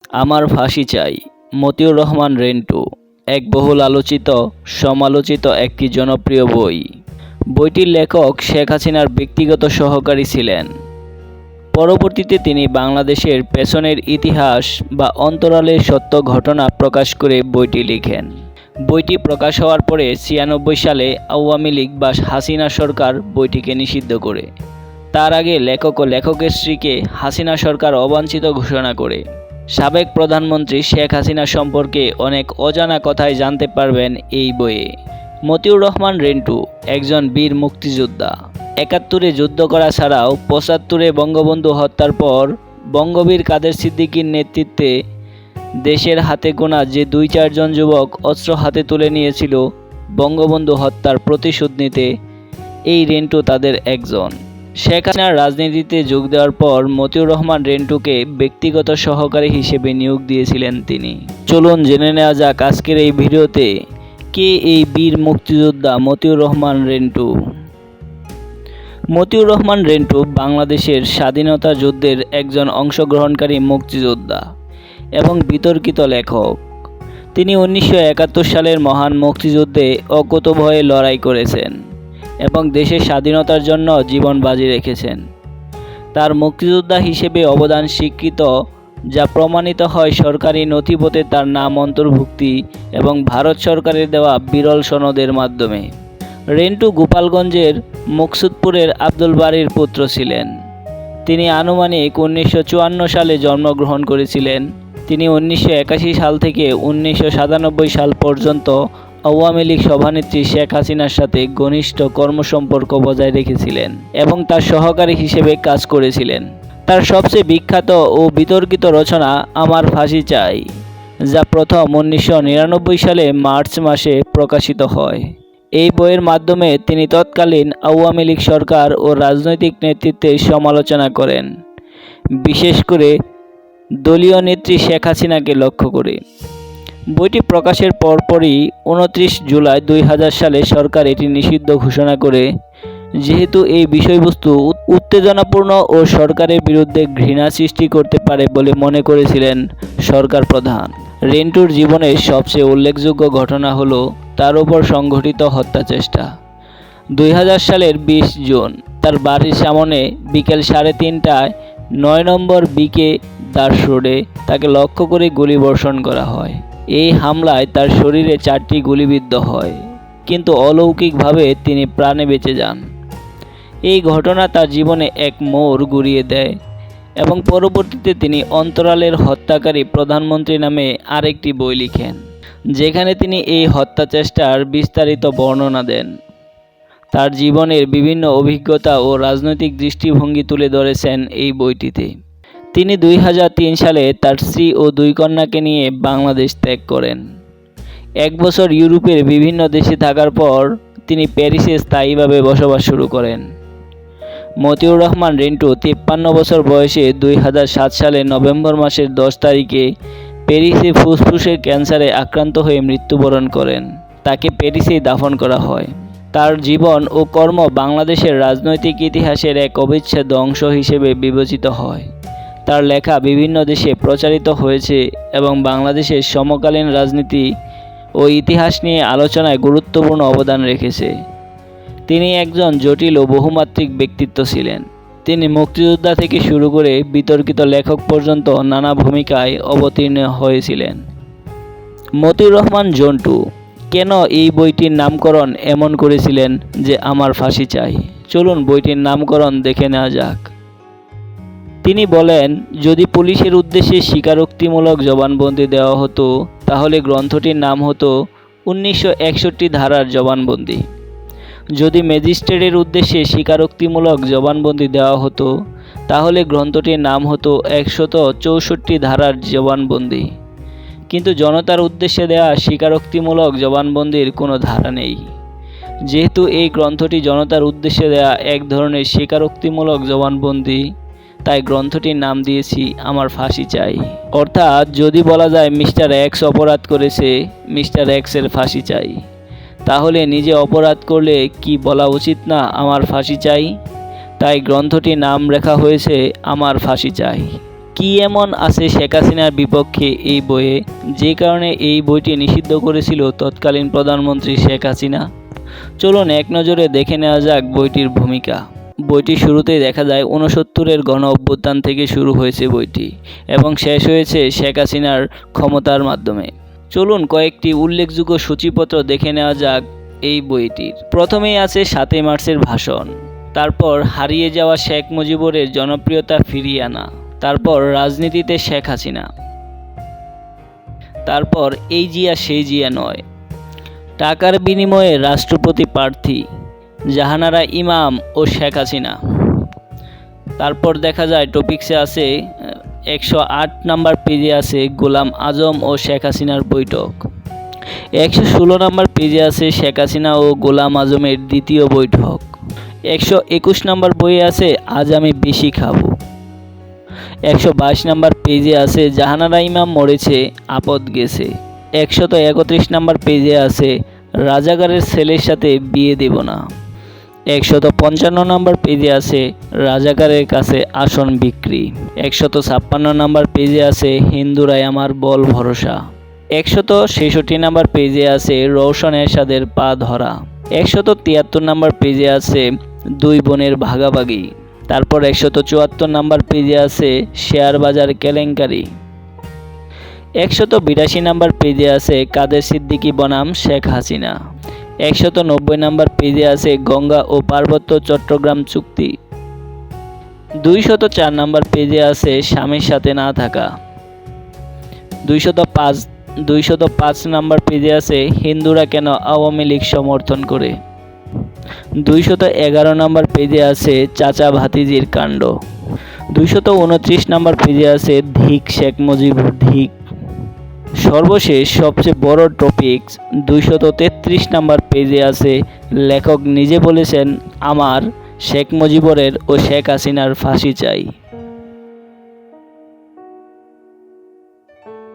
আমার ফাঁসি চাই। মতিউর রহমান রেন্টু এক বহুল আলোচিত সমালোচিত একটি জনপ্রিয় বই। বইটির লেখক শেখ হাসিনার ব্যক্তিগত সহকারী ছিলেন। পরবর্তীতে তিনি বাংলাদেশের পেছনের ইতিহাস বা অন্তরালের সত্য ঘটনা প্রকাশ করে বইটি লিখেন। বইটি প্রকাশ হওয়ার পরে ৯৬ সালে আওয়ামী লীগ বা হাসিনা সরকার বইটিকে নিষিদ্ধ করে। তার আগে লেখক ও লেখকের স্ত্রীকে হাসিনা সরকার অবাঞ্ছিত ঘোষণা করে। সাবেক প্রধানমন্ত্রী শেখ হাসিনা সম্পর্কে অনেক অজানা কথাই জানতে পারবেন এই বইয়ে। মতিউর রহমান রেন্টু একজন বীর মুক্তিযোদ্ধা। ৭১-এ যুদ্ধ করা ছাড়াও ৭৫-এ বঙ্গবন্ধু হত্যার পর বঙ্গবীর কাদের সিদ্দিকীর নেতৃত্বে দেশের হাতে গোনা যে ২-৪ জন যুবক অস্ত্র হাতে তুলে নিয়েছিল বঙ্গবন্ধু হত্যার প্রতিশোধ নিতে, এই রেন্টু তাদের একজন। শেখ হাসিনার রাজনীতিতে যোগ দেওয়ার পর মতিউর রহমান রেন্টুকে ব্যক্তিগত সহকারী হিসেবে নিয়োগ দিয়েছিলেন তিনি। চলুন জেনে নেওয়া যাক আজকের এই ভিডিওতে কে এই বীর মুক্তিযোদ্ধা মতিউর রহমান রেন্টু। মতিউর রহমান রেন্টু বাংলাদেশের স্বাধীনতা যুদ্ধের একজন অংশগ্রহণকারী মুক্তিযোদ্ধা এবং বিতর্কিত লেখক। তিনি ১৯৭১ সালের মহান মুক্তিযুদ্ধে অকুতোভয়ে লড়াই করেছেন এবং দেশের স্বাধীনতার জন্য জীবন বাজি রেখেছেন। তার মুক্তিযোদ্ধা হিসেবে অবদান স্বীকৃত, যা প্রমাণিত হয় সরকারি নথিপত্রে তার নাম অন্তর্ভুক্তি এবং ভারত সরকারের দেওয়া বিরল সনদের মাধ্যমে। রেন্টু গোপালগঞ্জের মুকসুদপুরের আব্দুল বারীর পুত্র ছিলেন। তিনি আনুমানিক ১৯৫৪ সালে জন্মগ্রহণ করেছিলেন। তিনি ১৯৮১ সাল থেকে ১৯৯৭ সাল পর্যন্ত আওয়ামী লীগ সভানেত্রী শেখ হাসিনার সাথে ঘনিষ্ঠ কর্মসম্পর্ক বজায় রেখেছিলেন এবং তার সহকারী হিসেবে কাজ করেছিলেন। তার সবচেয়ে বিখ্যাত ও বিতর্কিত রচনা আমার ফাঁসি চাই, যা প্রথম ১৯৯৯ সালে মার্চ মাসে প্রকাশিত হয়। এই বইয়ের মাধ্যমে তিনি তৎকালীন আওয়ামী লীগ সরকার ও রাজনৈতিক নেতৃত্বের সমালোচনা করেন, বিশেষ করে দলীয় নেত্রী শেখ হাসিনাকে লক্ষ্য করে। বইটি প্রকাশের পরপরই ২৯ জুলাই ২০০০ সালে সরকার এটি নিষিদ্ধ ঘোষণা করে, যেহেতু এই বিষয়বস্তু উত্তেজনাপূর্ণ ও সরকারের বিরুদ্ধে ঘৃণা সৃষ্টি করতে পারে বলে মনে করেছিলেন সরকার প্রধান। রেন্টুর জীবনের সবচেয়ে উল্লেখযোগ্য ঘটনা হলো তার উপর সংঘটিত হত্যাচেষ্টা। ২০০০ সালের ২০ জুন তার বাড়ির সামনে বিকেল ৩:৩০টায় ৯ নম্বর বিকে দাস রোডে তাকে লক্ষ্য করে গুলিবর্ষণ করা হয়। এই হামলায় তার শরীরে ৪টি গুলিবিদ্ধ হয়, কিন্তু অলৌকিকভাবে তিনি প্রাণে বেঁচে যান। এই ঘটনা তার জীবনে এক মোড় ঘুরিয়ে দেয় এবং পরবর্তীতে তিনি অন্তরালের হত্যাকারী প্রধানমন্ত্রী নামে আরেকটি বই লিখেন, যেখানে তিনি এই হত্যাচেষ্টার বিস্তারিত বর্ণনা দেন। তার জীবনের বিভিন্ন অভিজ্ঞতা ও রাজনৈতিক দৃষ্টিভঙ্গি তুলে ধরেছেন এই বইটিতে। তিনি ২০০৩ সালে তার স্ত্রী ও ২ কন্যাকে নিয়ে বাংলাদেশ ত্যাগ করেন। ১ বছর ইউরোপের বিভিন্ন দেশে থাকার পর তিনি প্যারিসে স্থায়ীভাবে বসবাস শুরু করেন। মতিউর রহমান রেন্টু ৫৩ বছর বয়সে ২০০৭ সালে নভেম্বর মাসের ১০ তারিখে প্যারিসে ফুসফুসের ক্যান্সারে আক্রান্ত হয়ে মৃত্যুবরণ করেন। তাকে প্যারিসেই দাফন করা হয়। তার জীবন ও কর্ম বাংলাদেশের রাজনৈতিক ইতিহাসের এক অবিচ্ছেদ্য অংশ হিসেবে বিবেচিত হয়। তার লেখা বিভিন্ন দেশে প্রচারিত হয়েছে এবং বাংলাদেশের সমকালীন রাজনীতি ও ইতিহাস নিয়ে আলোচনায় গুরুত্বপূর্ণ অবদান রেখেছে। তিনি একজন জটিল ও বহুমাত্রিক ব্যক্তিত্ব ছিলেন। তিনি মুক্তিযোদ্ধা থেকে শুরু করে বিতর্কিত লেখক পর্যন্ত নানা ভূমিকায় অবতীর্ণ হয়েছিলেন। মতিউর রহমান জন্টু কেন এই বইটির নামকরণ এমন করেছিলেন যে আমার ফাঁসি চাই? চলুন বইটির নামকরণ দেখে নেওয়া যাক। তিনি বলেন, যদি পুলিশের উদ্দেশ্যে স্বীকারোক্তিমূলক জবানবন্দি দেওয়া হতো তাহলে গ্রন্থটির নাম হতো ১৯৬১ ধারার জবানবন্দি। যদি ম্যাজিস্ট্রেটের উদ্দেশ্যে স্বীকারোক্তিমূলক জবানবন্দি দেওয়া হতো তাহলে গ্রন্থটির নাম হতো ১৬৪ ধারার জবানবন্দি। কিন্তু জনতার উদ্দেশ্যে দেওয়া স্বীকারোক্তিমূলক জবানবন্দির কোনো ধারা নেই। যেহেতু এই গ্রন্থটি জনতার উদ্দেশ্যে দেওয়া এক ধরনের স্বীকারোক্তিমূলক জবানবন্দি, তাই গ্রন্থটির নাম দিয়েছি আমার ফাঁসি চাই। অর্থাৎ যদি বলা যায় মিস্টার এক্স অপরাধ করেছে, মিস্টার এক্সের ফাঁসি চাই, তাহলে নিজে অপরাধ করলে কি বলা উচিত না আমার ফাঁসি চাই? তাই গ্রন্থটির নাম রাখা হয়েছে আমার ফাঁসি চাই। কি এমন আছে শেখ হাসিনার বিপক্ষে এই বইয়ে, যে কারণে এই বইটি নিষিদ্ধ করেছিল তৎকালীন প্রধানমন্ত্রী শেখ হাসিনা? চলুন এক নজরে দেখে নেওয়া যাক বইটির ভূমিকা। বইটির শুরুতেই দেখা যায় 69-এর গণ অভ্যুত্থান থেকে শুরু হয়েছে বইটি এবং শেষ হয়েছে শেখ হাসিনার ক্ষমতার মাধ্যমে। চলুন কয়েকটি উল্লেখযোগ্য সূচিপত্র দেখে নেওয়া যাক এই বইটির। প্রথমেই আছে 7 মার্চের ভাষণ, তারপর হারিয়ে যাওয়া শেখ মুজিবুরের জনপ্রিয়তা ফিরিয়ে আনা, তারপর রাজনীতিতে শেখ হাসিনা, তারপর এই জিয়া সেই জিয়া নয়, টাকার বিনিময়ে রাষ্ট্রপতি প্রার্থী, জাহানারা ইমাম ও শেখ হাসিনা। তারপর দেখা যায় টপিকসে আছে 108 নাম্বার পেজে আছে গোলাম আজম ও শেখ হাসিনার বৈঠক। 116 নাম্বার পেজে আছে শেখ হাসিনা ও গোলাম আজমের দ্বিতীয় বৈঠক। 121 নাম্বার বইয়ে আছে আজ আমি বেশি খাবো। 122 নাম্বার পেজে আছে জাহানারা ইমাম মরেছে আপদ গেছে। 131 নাম্বার পেজে আছে রাজাকারের ছেলের সাথে বিয়ে দেব না। 155 নাম্বার পেজে আছে রাজাকারের কাছে আসন বিক্রি। 156 নাম্বার পেজে আছে হিন্দুরাই আমার বল ভরসা। 163 নাম্বার পেজে আছে রওশন এরশাদের পা ধরা। 173 নাম্বার পেজে আছে দুই বোনের ভাগাভাগি। তারপর 174 নাম্বার পেজে আছে শেয়ার বাজার কেলেঙ্কারি। 182 নাম্বার পেজে আছে কাদের সিদ্দিকী বনাম শেখ হাসিনা। 190 নাম্বার পেজে আছে গঙ্গা ও পার্বত্য চট্টগ্রাম চুক্তি। 204 নাম্বার পেজে আছে স্বামীর সাথে না থাকা। 205 নাম্বার পেজে আছে হিন্দুরা কেন আওয়ামী লীগ সমর্থন করে। 211 নাম্বার পেজে আছে চাচা ভাতিজির কাণ্ড। 229 নাম্বার পেজে আছে ধিক শেখ মুজিবুর ধিক। সর্বশেষ সবচেয়ে বড় টপিকস 233 নাম্বার পেজে আছে লেখক নিজে বলেছেন আমার শেখ মুজিবুরের ও শেখ হাসিনার ফাঁসি চাই।